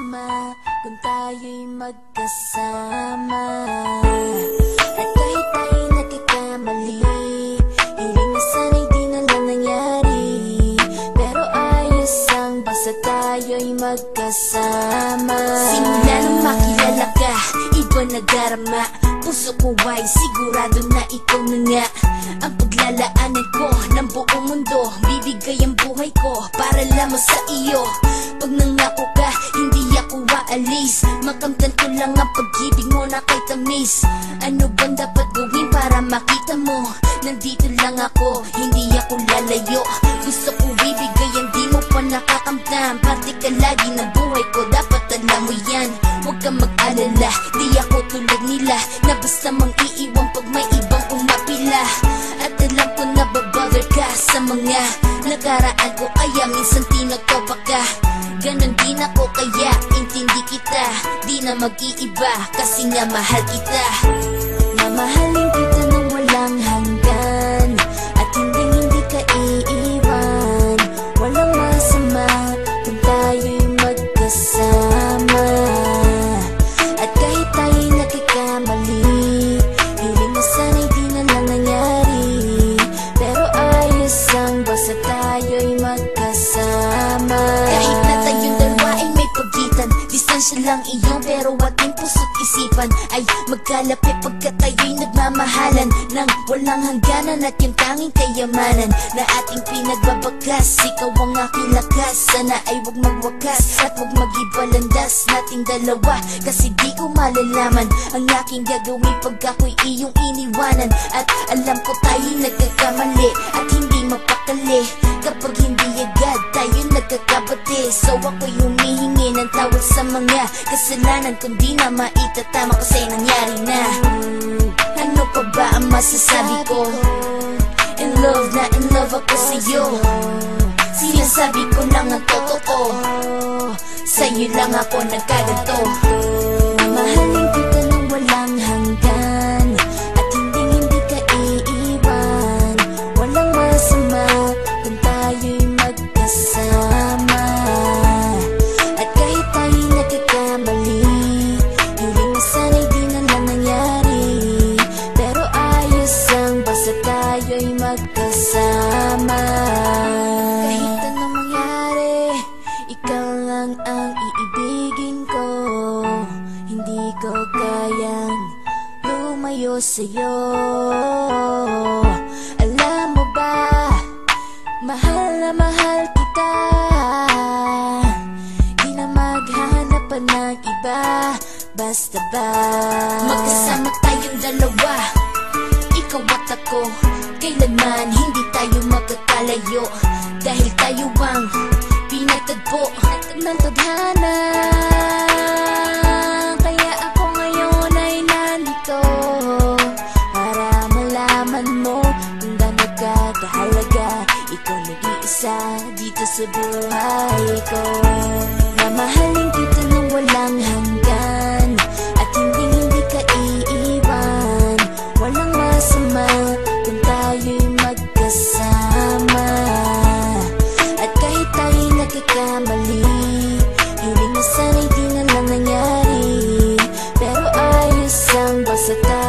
masama kung tayo'y magkasama. At kahit tayo'y nagkakamali, hiling na sana'y di na lang nangyari. Pero ayos ang basta tayo'y magkasama. Simula nang makilala ka, iba nadarama. Puso ko ay sigurado na ikaw na nga ang paglalaanan ko ng buong mundo. Bibigay ang buhay ko para lamang sa iyo. Pag nangako ka, hindi ako aalis. Makamtan ko lang ang pag-ibig mo na kay tamis. Ano bang dapat gawin para makita mo? Nandito lang ako, hindi ako lalayo. Gusto ko bibigay ang di mo pa nakakamtam. Parte ka lagi ng buhay ko, dapat alam mo yan. Huwag kang mag-alala, di ako tulad nila na basta mang iiwan pag may ibang umapila. At alam ko na babother ka sa mga nakaraan ko, kaya minsan tinatopa ka. Ganon din ako kaya intindi kita. Di na mag-iiba kasi nga mahal kita. Mamahalin kita nang walang hanggan, at hindi ka iiwan. Walang masama kung tayo'y magkasama. At kahit tayo'y nagkakamali, hiling na sana'y di na lang nangyari. Pero ayos ang basta tayo'y magkasama. Kahit na tayong dalawa ay may pagitan, distansya lang iyon pero ating puso't isipan ay magkalapit pagkat tayo'y nagmamahalan ng walang hangganan. At yung tanging kayamanan na ating pinagbabakas, ikaw ang aking lakas. Sana ay huwag magwakas at huwag mag-iba landas nating dalawa. Kasi di ko malalaman ang aking gagawin pag ako'y iyong iniwanan. At alam ko tayo'y nagkakamali at hindi mapakali kapag hindi agad tayo nagkakabati. So ako'y humihingi ng tawad sa mga kasalanan kung di na maitatama kasi nangyari na. Ano pa ba ang masasabi ko? In love na in love ako sa'yo. Sinasabi ko lang ang totoo, sa'yo lang ako nagkaganto. Mamahalin kita nang walang hanggan, at hindi ka iiwan. Walang masama kung tayo'y magkasama. At kahit tayo'y nagkakamali, hiling na sana'y di na lang nangyari. Pero ayos ang basta tayo'y magkasama. Kahit anong mangyari, ikaw lang ang iibigin ko. Hindi ko kayang lumayo sa'yo. Alam mo ba, mahal na mahal kita. Di na maghanap pa ng iba, basta ba magkasama tayong dalawa, ikaw at ako. Kailanman hindi tayo magkakalayo, dahil tayo ang pinagtagpo ng tadhana. Kaya ako ngayon ay nandito para malaman mo kung gaano ka kahalaga. Ikaw nag-iisa dito sa buhay ko. Mamahalin kita nang walang hanggan, at hindi ka iiwan. Walang masama kung tayo'y magkasama. At kahit tayo'y nagkakamali, hiling na sana'y di na lang nangyari. Pero ayos ang basta tayo